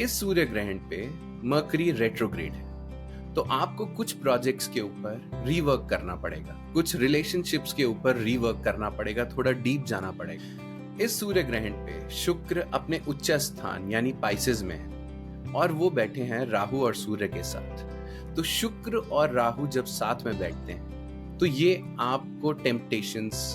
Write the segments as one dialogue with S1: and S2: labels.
S1: इस सूर्य ग्रहण पे मर्करी रेट्रोग्रेड है, तो आपको कुछ प्रोजेक्ट्स के ऊपर रीवर्क करना पड़ेगा, कुछ रिलेशनशिप्स के ऊपर रीवर्क करना पड़ेगा, थोड़ा डीप जाना पड़ेगा। इस सूर्य ग्रहण पे शुक्र अपने उच्च स्थान यानी पाइसेस में है और वो बैठे हैं राहु और सूर्य के साथ। तो शुक्र और राहु जब साथ में बैठते हैं तो ये आपको टेम्पटेशंस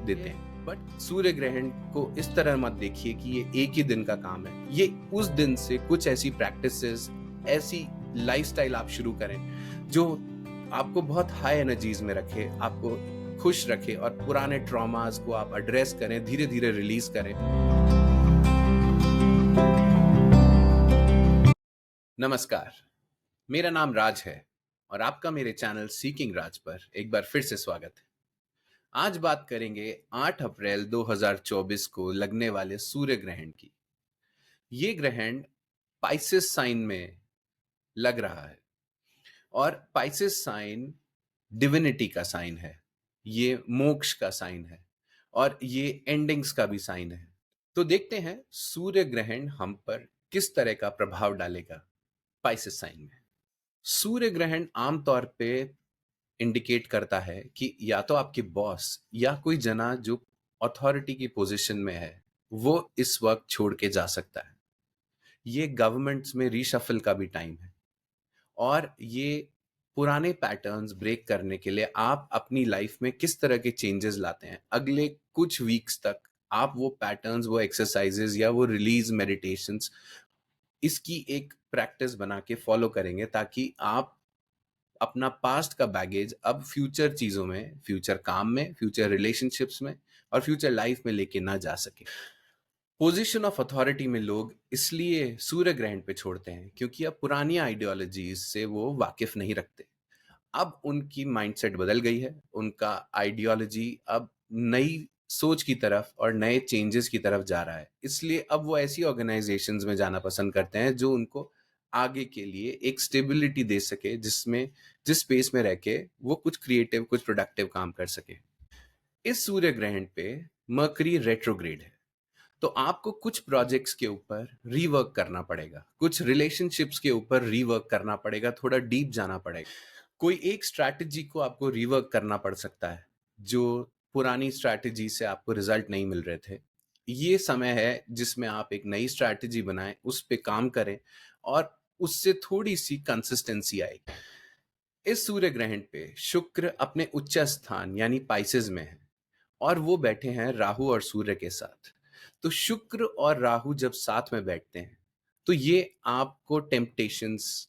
S1: देते हैं। बट सूर्य ग्रहण को इस तरह मत देखिए कि ये एक ही दिन का काम है। ये उस दिन से कुछ ऐसी प्रैक्टिसेस, ऐसी लाइफस्टाइल आप शुरू करें जो आपको बहुत हाई एनर्जीज में रखे, आपको खुश रखे और पुराने ट्रॉमास को आप एड्रेस करें, धीरे धीरे रिलीज करें। नमस्कार, मेरा नाम राज है और आपका मेरे चैनल सीकिंग राज पर एक बार फिर से स्वागत है। आज बात करेंगे 8 अप्रैल 2024 को लगने वाले सूर्य ग्रहण की। ये ग्रहण पाइसेस साइन में लग रहा है और पाइसेस साइन डिविनिटी का साइन है, ये मोक्ष का साइन है और ये एंडिंग्स का भी साइन है। तो देखते हैं सूर्य ग्रहण हम पर किस तरह का प्रभाव डालेगा पाइसेस साइन में। सूर्य ग्रहण आमतौर पे इंडिकेट करता है कि या तो आपके बॉस या कोई जना जो अथॉरिटी की पोजीशन में है वो इस वक्त छोड़ के जा सकता है। ये गवर्नमेंट्स में रीशफल का भी टाइम है और ये पुराने पैटर्न्स ब्रेक करने के लिए आप अपनी लाइफ में किस तरह के चेंजेस लाते हैं अगले कुछ वीक्स तक, आप वो पैटर्न्स, वो एक्सरसाइजेस या वो रिलीज मेडिटेशंस, इसकी एक प्रैक्टिस बना के फॉलो करेंगे ताकि आप अपना पास्ट का बैगेज अब फ्यूचर चीजों में, फ्यूचर काम में, फ्यूचर रिलेशनशिप्स में और फ्यूचर लाइफ में लेके ना जा सके। पोजीशन ऑफ अथॉरिटी में लोग इसलिए सूर्य ग्रहण पे छोड़ते हैं क्योंकि अब पुरानी आइडियोलॉजीज से वो वाकिफ नहीं रखते। अब उनकी माइंडसेट बदल गई है, उनका आइडियोलॉजी अब नई सोच की तरफ और नए चेंजेस की तरफ जा रहा है। इसलिए अब वो ऐसी ऑर्गेनाइजेशंस में जाना पसंद करते हैं जो उनको आगे के लिए एक स्टेबिलिटी दे सके, जिस स्पेस में रह के वो कुछ क्रिएटिव, कुछ प्रोडक्टिव काम कर सके। इस सूर्य ग्रहण पे मर्करी रेट्रोग्रेड है, तो आपको कुछ प्रोजेक्ट्स के ऊपर रीवर्क करना पड़ेगा, कुछ रिलेशनशिप्स के ऊपर रीवर्क करना पड़ेगा, थोड़ा डीप जाना पड़ेगा। कोई एक स्ट्रैटेजी को आपको रिवर्क करना पड़ सकता है जो पुरानी स्ट्रैटेजी से आपको रिजल्ट नहीं मिल रहे थे। ये समय है जिसमें आप एक नई स्ट्रैटेजी बनाएं, उस पे काम करें और उससे थोड़ी सी कंसिस्टेंसी आएगी। इस सूर्य ग्रहण पे शुक्र अपने उच्च स्थान यानी पाइसेस में है और वो बैठे हैं राहु और सूर्य के साथ। तो शुक्र और राहु जब साथ में बैठते हैं तो ये आपको टेम्पटेशंस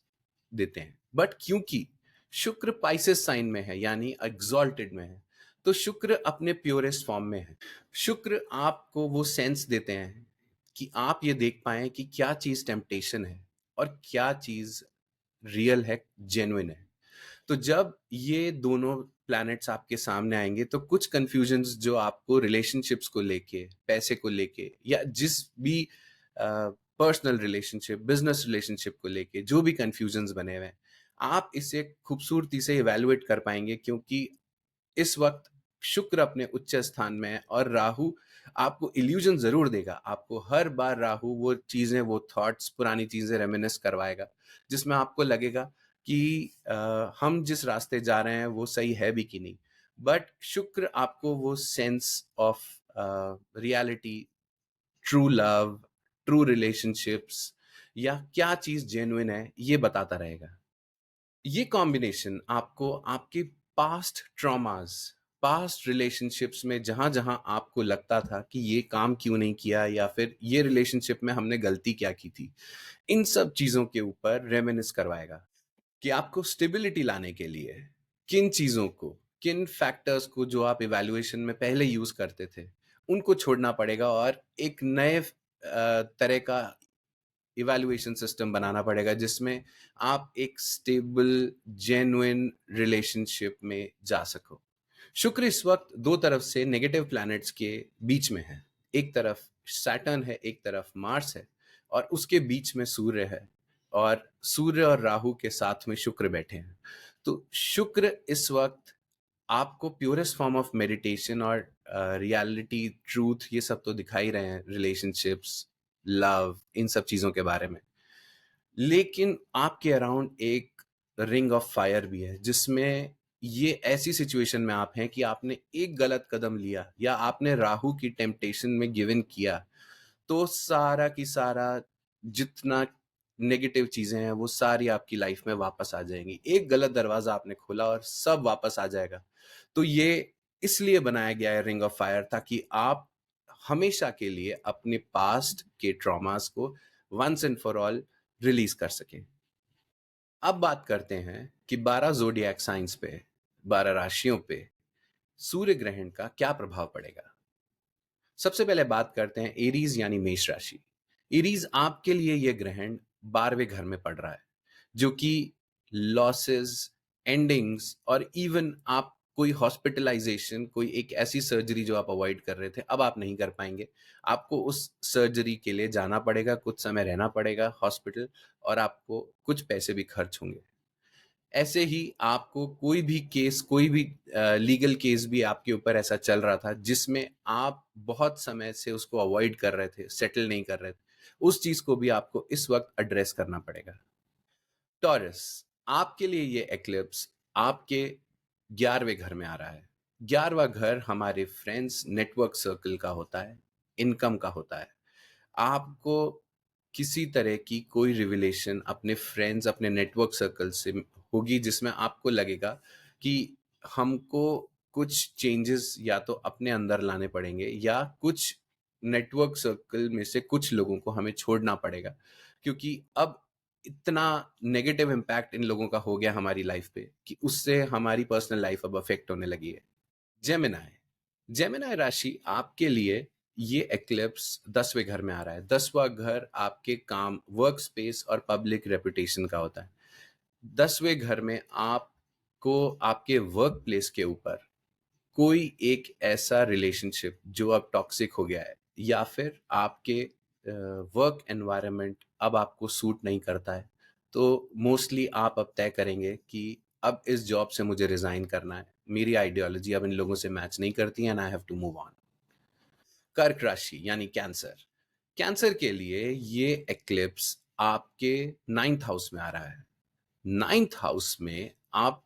S1: देते हैं। बट क्योंकि शुक्र पाइसेस साइन में है यानी एग्जॉल्टेड में है, तो शुक्र अपने प्योरेस्ट फॉर्म में है। शुक्र आपको वो सेंस देते हैं कि आप ये देख पाए कि क्या चीज टेम्पटेशन है और क्या चीज रियल है, जेन्युइन है। तो जब ये दोनों प्लैनेट्स आपके सामने आएंगे तो कुछ कंफ्यूजन्स जो आपको रिलेशनशिप्स को लेके, पैसे को लेके या जिस भी पर्सनल रिलेशनशिप, बिजनेस रिलेशनशिप को लेके जो भी कंफ्यूजन्स बने हुए हैं, आप इसे खूबसूरती से इवेलुएट कर पाएंगे क्योंकि इस वक्त शुक्र अपने उच्च स्थान में है और राहु आपको इल्यूजन जरूर देगा। आपको हर बार राहु वो चीजें, वो थॉट्स, पुरानी चीजें रेमिनिस करवाएगा जिसमें आपको लगेगा कि हम जिस रास्ते जा रहे हैं वो सही है भी कि नहीं। बट शुक्र आपको वो sense of reality, true love, true relationships या क्या चीज जेन्युइन है ये बताता रहेगा। ये कॉम्बिनेशन आपको आपके पास्ट ट्रॉमास, पास्ट रिलेशनशिप्स में जहां जहां आपको लगता था कि ये काम क्यों नहीं किया या फिर ये रिलेशनशिप में हमने गलती क्या की थी, इन सब चीजों के ऊपर रेमिनिस करवाएगा कि आपको स्टेबिलिटी लाने के लिए किन चीजों को, किन फैक्टर्स को जो आप इवैल्यूएशन में पहले यूज करते थे उनको छोड़ना पड़ेगा और एक नए तरह का इवैल्यूएशन सिस्टम बनाना पड़ेगा जिसमें आप एक स्टेबल, जेन्युइन रिलेशनशिप में जा सको। शुक्र इस वक्त दो तरफ से नेगेटिव प्लैनेट्स के बीच में है। एक तरफ सैटर्न है, एक तरफ मार्स है और उसके बीच में सूर्य है और सूर्य और राहु के साथ में शुक्र बैठे हैं। तो शुक्र इस वक्त आपको प्योरेस्ट फॉर्म ऑफ मेडिटेशन और रियलिटी, ट्रूथ, ये सब तो दिखा ही रहे हैं, रिलेशनशिप्स, लव, इन सब चीजों के बारे में। लेकिन आपके अराउंड एक रिंग ऑफ फायर भी है, जिसमें ये ऐसी सिचुएशन में आप हैं कि आपने एक गलत कदम लिया या आपने राहु की टेम्पटेशन में गिव इन किया, तो सारा की सारा जितना नेगेटिव चीजें हैं वो सारी आपकी लाइफ में वापस आ जाएंगी। एक गलत दरवाजा आपने खोला और सब वापस आ जाएगा। तो ये इसलिए बनाया गया है रिंग ऑफ फायर, ताकि आप हमेशा के लिए अपने पास्ट के ट्रॉमास को once and for all release कर सकें। अब बात करते हैं कि 12 ज़ोडिएक साइंस पे, 12 राशियों पे सूर्य ग्रहण का क्या प्रभाव पड़ेगा। सबसे पहले बात करते हैं एरीज यानी मेष राशि। एरीज, आपके लिए यह ग्रहण 12वें घर में पड़ रहा है, जो कि लॉसेस, एंडिंग्स और इवन आप कोई हॉस्पिटलाइजेशन, कोई एक ऐसी सर्जरी जो आप अवॉइड कर रहे थे, अब आप नहीं कर पाएंगे। आपको उस सर्जरी के लिए जाना पड़ेगा, कुछ समय रहना पड़ेगा हॉस्पिटल, और आपको कुछ पैसे भी खर्च होंगे। ऐसे ही आपको कोई भी केस, कोई भी लीगल केस भी आपके ऊपर ऐसा चल रहा था जिसमें आप बहुत समय से उसको अवॉइड कर रहे थे, सेटल नहीं कर रहे थे, उस चीज को भी आपको इस वक्त एड्रेस करना पड़ेगा। टॉरस, आपके लिए ये एक्लिप्स आपके 11वें घर में आ रहा है। 11वां घर हमारे फ्रेंड्स, नेटवर्क सर्कल का होता है, इनकम का होता है। आपको किसी तरह की कोई रिविलेशन अपने फ्रेंड्स, अपने नेटवर्क सर्कल से होगी, जिसमें आपको लगेगा कि हमको कुछ चेंजेस या तो अपने अंदर लाने पड़ेंगे या कुछ नेटवर्क सर्कल में से कुछ लोगों को हमें छोड़ना पड़ेगा, क्योंकि अब इतना नेगेटिव इम्पैक्ट इन लोगों का हो गया हमारी लाइफ पे कि उससे हमारी पर्सनल लाइफ अब अफेक्ट होने लगी है। जेमिनाई, जेमिनाई राशि आपके लिए ये एक्लिप्स 10वें घर में आ रहा है। 10वां घर आपके काम, वर्क स्पेस और पब्लिक रेपुटेशन का होता है। 10वें घर में आपको आपके वर्क प्लेस के ऊपर कोई एक ऐसा रिलेशनशिप जो अब टॉक्सिक हो गया है, या फिर आपके वर्क एनवायरनमेंट अब आपको सूट नहीं करता है, तो मोस्टली आप अब तय करेंगे कि अब इस जॉब से मुझे रिजाइन करना है, मेरी आइडियोलॉजी अब इन लोगों से मैच नहीं करती and I have to move on. कर्क राशि यानी कैंसर, कैंसर के लिए ये एक्लिप्स आपके 9th हाउस में आ रहा है। 9th हाउस में आप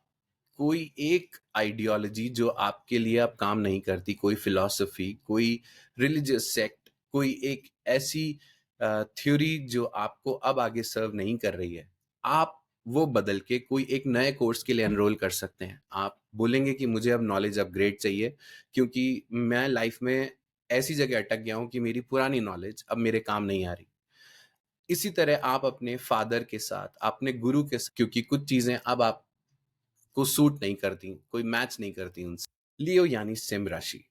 S1: कोई एक आइडियोलॉजी जो आपके लिए अब काम नहीं करती, कोई फिलॉसफी, कोई रिलीजियस सेक्ट, कोई एक ऐसी थ्योरी जो आपको अब आगे सर्व नहीं कर रही है, आप वो बदल के कोई एक नए कोर्स के लिए एनरोल कर सकते हैं। आप बोलेंगे कि मुझे अब नॉलेज अपग्रेड चाहिए, क्योंकि मैं लाइफ में ऐसी जगह अटक गया हूं कि मेरी पुरानी नॉलेज अब मेरे काम नहीं आ रही। इसी तरह आप अपने फादर के साथ, अपने गुरु के साथ, क्योंकि कुछ चीजें अब आपको सूट नहीं करती, कोई मैच नहीं करती उनसे। लियो यानी सिंह राशि,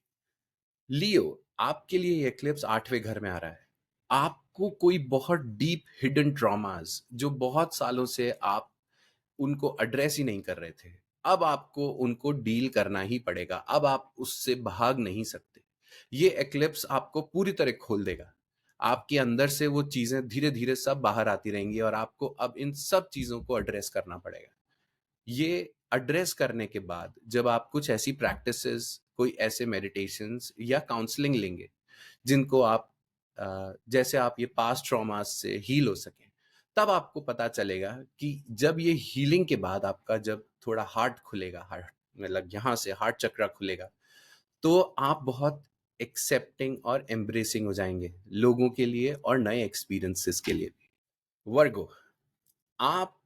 S1: लियो, आपके लिए ये एक्लिप्स 8वें घर में आ रहा है। आपको कोई बहुत डीप हिडन ट्रॉमास जो बहुत सालों से आप उनको एड्रेस ही नहीं कर रहे थे, अब आपको उनको डील करना ही पड़ेगा। अब आप उससे भाग नहीं सकते। ये एक्लिप्स आपको पूरी तरह खोल देगा। आपके अंदर से वो चीजें धीरे धीरे सब बाहर आती रहेंगी और आपको अब इन सब चीजों को एड्रेस करना पड़ेगा। ये एड्रेस करने के बाद जब आप कुछ ऐसी प्रैक्टिसेस, कोई ऐसे मेडिटेशंस या काउंसलिंग लेंगे जिनको आप जैसे आप ये पास्ट ट्रॉमास से हील हो सकें, तब आपको पता चलेगा कि जब ये हीलिंग के बाद आपका जब थोड़ा हार्ट खुलेगा, हार्ट मतलब यहाँ से हार्ट चक्रा खुलेगा, तो आप बहुत एक्सेप्टिंग और एम्ब्रेसिंग हो जाएंगे लोगों के लिए और नए एक्सपीरियंसेस के लिए भी। वर्गो, आप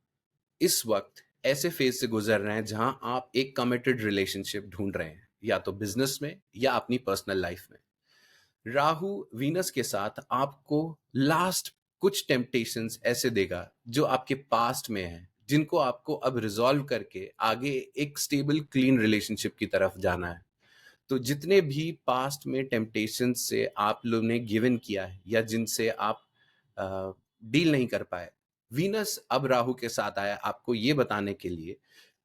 S1: इस वक्त ऐसे फेज से गुजर रहे हैं जहां आप एक कमिटेड रिलेशनशिप ढूंढ रहे हैं, या तो बिजनेस में या अपनी पर्सनल लाइफ में। राहु वीनस के साथ आपको लास्ट कुछ टेम्पटेशंस ऐसे देगा जो आपके पास्ट में है, जिनको आपको अब रिजॉल्व करके आगे एक स्टेबल क्लीन रिलेशनशिप की तरफ जाना है। तो जितने भी पास्ट में टेम्पटेशन से आप लोगों ने गिवन किया है या जिनसे आप डील नहीं कर पाए, वीनस अब राहु के साथ आया आपको ये बताने के लिए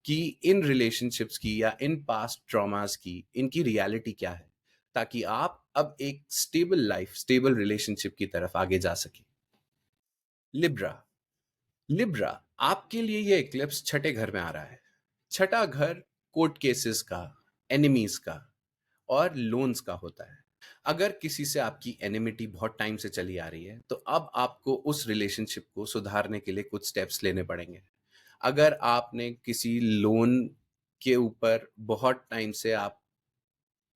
S1: कि इन रिलेशनशिप्स की या इन पास्ट ट्रॉमास की इनकी रियलिटी क्या है, ताकि आप अब एक स्टेबल लाइफ, स्टेबल रिलेशनशिप की तरफ आगे जा सके। लिब्रा, लिब्रा, आपके लिए ये एक्लिप्स 6ठे घर में आ रहा है। 6ठा घर कोर्ट केसेस का, एनिमीज का और लोन्स का होता है। अगर किसी से आपकी एनिमिटी बहुत टाइम से चली आ रही है, तो अब आपको उस रिलेशनशिप को सुधारने के लिए कुछ स्टेप्स लेने पड़ेंगे। अगर आपने किसी लोन के ऊपर बहुत टाइम से आप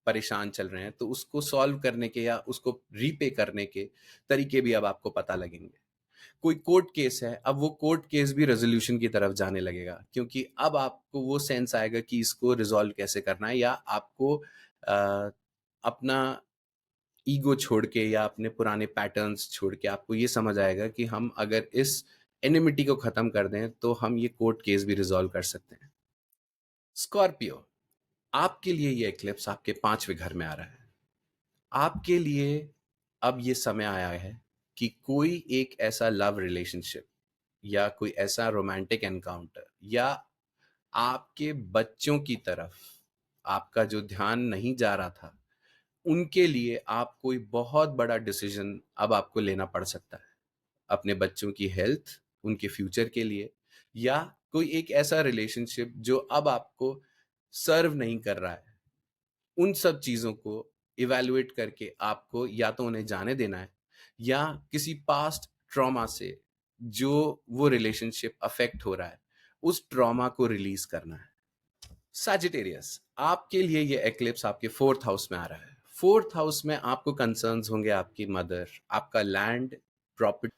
S1: परेशान चल रहे हैं, तो उसको सॉल्व करने के या उसको रीपे करने के तरीके भी अब आपको पता लगेंगे। कोई कोर्ट केस है, अब वो कोर्ट केस भी रेजोल्यूशन की तरफ जाने लगेगा, क्योंकि अब आपको वो सेंस आएगा कि इसको रिजॉल्व कैसे करना है, या आपको अपना ईगो छोड़ के या अपने पुराने पैटर्न्स छोड़ के आपको ये समझ आएगा कि हम अगर इस एनिमिटी को खत्म कर दें तो हम ये कोर्ट केस भी रिजॉल्व कर सकते हैं। स्कॉर्पियो, आपके लिए ये एक्लिप्स आपके 5वें घर में आ रहा है। आपके लिए अब ये समय आया है कि कोई एक ऐसा लव रिलेशनशिप या कोई ऐसा रोमांटिक एनकाउंटर, या आपके बच्चों की तरफ आपका जो ध्यान नहीं जा रहा था, उनके लिए आप कोई बहुत बड़ा डिसीजन अब आपको लेना पड़ सकता है। अपने बच्चों की हेल्थ, उनके फ्यूचर के लिए, या कोई एक ऐसा रिलेशनशिप जो अब आपको सर्व नहीं कर रहा है। उन सब चीज़ों को इवैल्यूएट करके आपको या तो उन्हें जाने देना है, या किसी पास्ट ट्रॉमा से जो वो रिलेशनशिप अफेक्ट हो रहा है, उस ट्रॉमा को रिलीज करना है। सैजिटेरियस, आपके लिए ये एक्लिप्स आपके 4th हाउस में आ रहा है। 4th हाउस में आपको कंसर्न्स होंगे आपकी मदर, आपका लैंड, प्रॉपर्टी,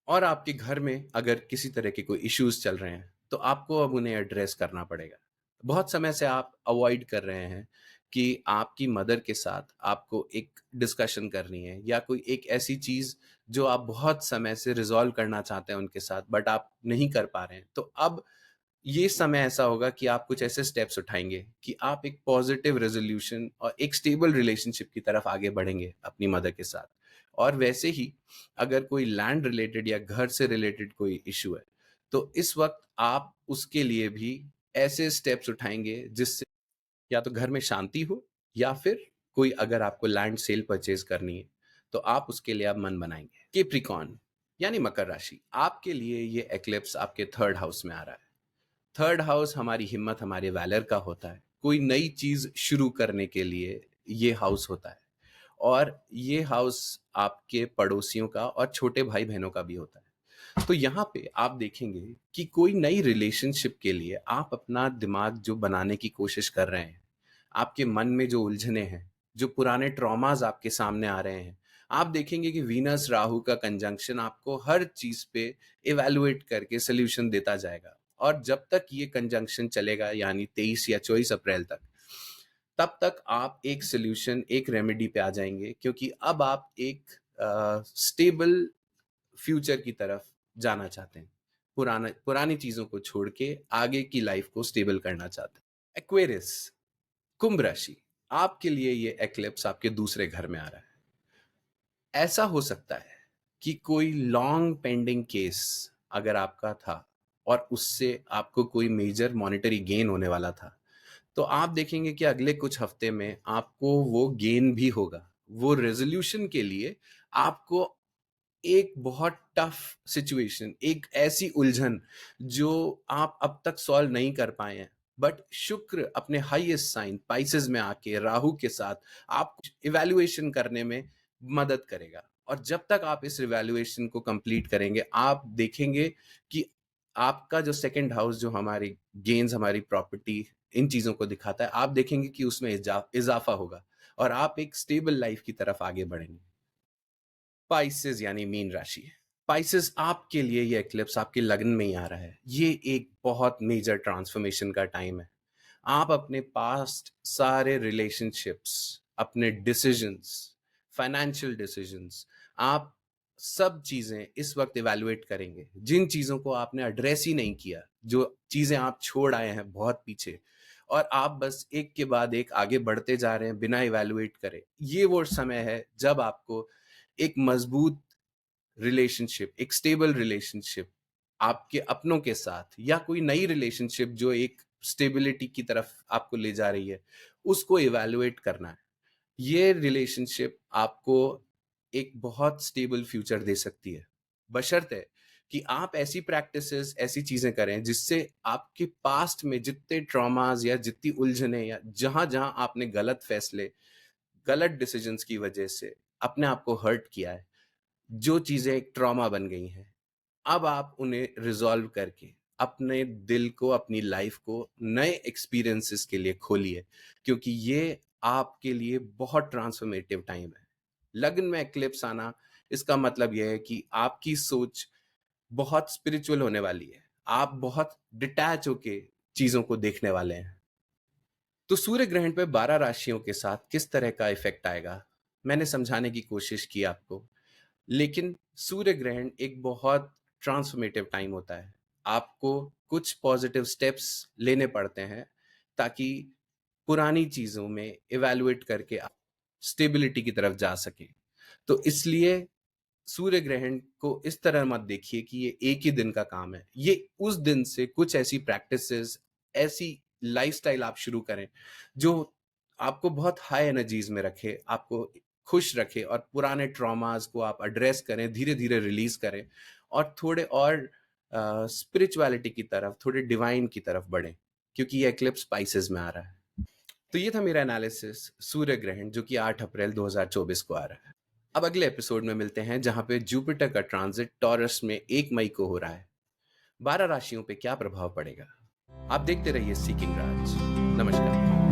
S1: और आपके घर में अगर किसी तरह के कोई इश्यूज चल रहे हैं, तो आपको अब उन्हें एड्रेस करना पड़ेगा। बहुत समय से आप अवॉइड कर रहे हैं कि आपकी मदर के साथ आपको एक डिस्कशन करनी है, या कोई एक ऐसी चीज जो आप बहुत समय से रिजॉल्व करना चाहते हैं उनके साथ, बट आप नहीं कर पा रहे हैं। तो अब ये समय ऐसा होगा कि आप कुछ ऐसे स्टेप्स उठाएंगे कि आप एक पॉजिटिव रेजोल्यूशन और एक स्टेबल रिलेशनशिप की तरफ आगे बढ़ेंगे अपनी मदर के साथ। और वैसे ही अगर कोई लैंड रिलेटेड या घर से रिलेटेड कोई इशू है, तो इस वक्त आप उसके लिए भी ऐसे स्टेप्स उठाएंगे जिससे या तो घर में शांति हो, या फिर कोई अगर आपको लैंड सेल परचेज करनी है, तो आप उसके लिए आप मन बनाएंगे। केप्रिकॉन यानी मकर राशि, आपके लिए ये एक्लिप्स आपके 3rd हाउस में आ रहा है। 3rd हाउस हमारी हिम्मत, हमारे वैलर का होता है। कोई नई चीज शुरू करने के लिए ये हाउस होता है, और ये हाउस आपके पड़ोसियों का और छोटे भाई बहनों का भी होता है। तो यहाँ पे आप देखेंगे कि कोई नई रिलेशनशिप के लिए आप अपना दिमाग जो बनाने की कोशिश कर रहे हैं, आपके मन में जो उलझने हैं, जो पुराने ट्रॉमास आपके सामने आ रहे हैं, आप देखेंगे कि वीनस राहु का कंजंक्शन आपको हर चीज पे इवैल्यूएट करके सोल्यूशन देता जाएगा। और जब तक ये कंजंक्शन चलेगा, यानी 23 या 24 अप्रैल तक, तब तक आप एक सोल्यूशन, एक रेमेडी पे आ जाएंगे, क्योंकि अब आप एक स्टेबल फ्यूचर की तरफ जाना चाहते हैं। पुरानी चीजों को छोड़ के आगे की लाइफ को स्टेबल करना चाहते हैं। एक्वेरियस, कुंभ राशि, आपके लिए ये एक्लिप्स आपके दूसरे घर में आ रहा है। ऐसा हो सकता है कि कोई लॉन्ग पेंडिंग केस अगर आपका था, और उससे आपको कोई मेजर मॉनेटरी गेन होने वाला था, तो आप देखेंगे कि अगले कुछ हफ्ते में आपको वो गेन भी होगा। वो रेजोल्यूशन के लिए आपको एक बहुत टफ सिचुएशन, एक ऐसी उलझन जो आप अब तक सॉल्व नहीं कर पाए हैं, बट शुक्र अपने हाईएस्ट साइन पाइसेस में आके राहु के साथ आप इवैल्यूएशन करने में मदद करेगा। और जब तक आप इस इवैल्यूएशन को कंप्लीट करेंगे, आप देखेंगे कि आपका जो 2nd हाउस, जो हमारी गेन्स, हमारी प्रॉपर्टी, इन चीजों को दिखाता है, आप देखेंगे कि उसमें इजाफा होगा, और आप एक स्टेबल लाइफ की तरफ आगे बढ़ेंगे। पाइसेस यानी मीन राशि, पाइसेस, आपके लिए ये एक्लिप्स आपके लग्न में ही आ रहा है। ये एक बहुत मेजर ट्रांसफॉर्मेशन का टाइम है। आप अपने पास्ट सारे रिलेशनशिप्स, अपने डिसीजंस, फाइनेंशियल डिसीजंस, आप सब चीजें इस वक्त इवैल्यूएट करेंगे। जिन चीजों को आपने एड्रेस ही नहीं किया, जो चीजें आप छोड़ आए हैं बहुत पीछे, और आप बस एक के बाद एक आगे बढ़ते जा रहे हैं बिना इवैल्यूएट करे, ये वो समय है जब आपको एक मजबूत रिलेशनशिप, एक स्टेबल रिलेशनशिप आपके अपनों के साथ, या कोई नई रिलेशनशिप जो एक स्टेबिलिटी की तरफ आपको ले जा रही है, उसको इवैल्यूएट करना है। ये रिलेशनशिप आपको एक बहुत स्टेबल फ्यूचर दे सकती है, बशर्ते कि आप ऐसी प्रैक्टिसेस, ऐसी चीजें करें जिससे आपके पास्ट में जितने ट्रॉमास या जितनी उलझने या जहां जहां आपने गलत फैसले गलत डिसीजंस की वजह से अपने आप को हर्ट किया है, जो चीज़ें एक ट्रॉमा बन गई हैं, अब आप उन्हें रिज़ॉल्व करके अपने दिल को, अपनी लाइफ़ को नए एक्सपीरियंसेस के लिए खोलिए, क्योंकि ये आपके लिए बहुत ट्रांसफॉर्मेटिव टाइम है। लग्न में एक्लिप्स आना, इसका मतलब ये है कि आपकी सोच बहुत स्पिरिचुअल होने वाली है। आप बहुत डिटैच होके चीज़ों को देखने वाले हैं। तो सूर्य ग्रहण पे 12 राशियों के साथ किस तरह का इफ़ेक्ट आएगा, मैंने समझाने की कोशिश की आपको। लेकिन सूर्य ग्रहण एक बहुत ट्रांसफॉर्मेटिव टाइम होता है। आपको कुछ पॉजिटिव स्टेप्स लेने पड़ते हैं ताकि पुरानी चीज़ों में इवैल्यूएट करके आप स्टेबिलिटी की तरफ जा सकें। तो इसलिए सूर्य ग्रहण को इस तरह मत देखिए कि ये एक ही दिन का काम है। ये उस दिन से कुछ ऐसी प्रैक्टिसेस, ऐसी लाइफ़स्टाइल आप शुरू करें, जो आपको बहुत हाई एनर्जीज़ में रखे, आपको खुश रखे और पुराने ट्रॉमास को आप एड्रेस करें, धीरे-धीरे रिलीज़ करें और थोड़े और स्पिरिचुअलिटी की तरफ, थोड़े डिवाइन की तरफ बढ़ें, क्योंकि ये एक्लिप्स स्पाइसेस में आ रहा है। तो ये था मेरा एनालिसिस सूर्य ग्रहण, जो कि 8 अप्रैल 2024 को आ रहा है। अब अगले एपिसोड में मिलते हैं, जहां पे जुपिटर का ट्रांजिट टॉरस में 1 मई को हो रहा है। 12 राशियों पे क्या प्रभाव पड़ेगा? आप देखते रहिए सीकिंग राज। नमस्कार।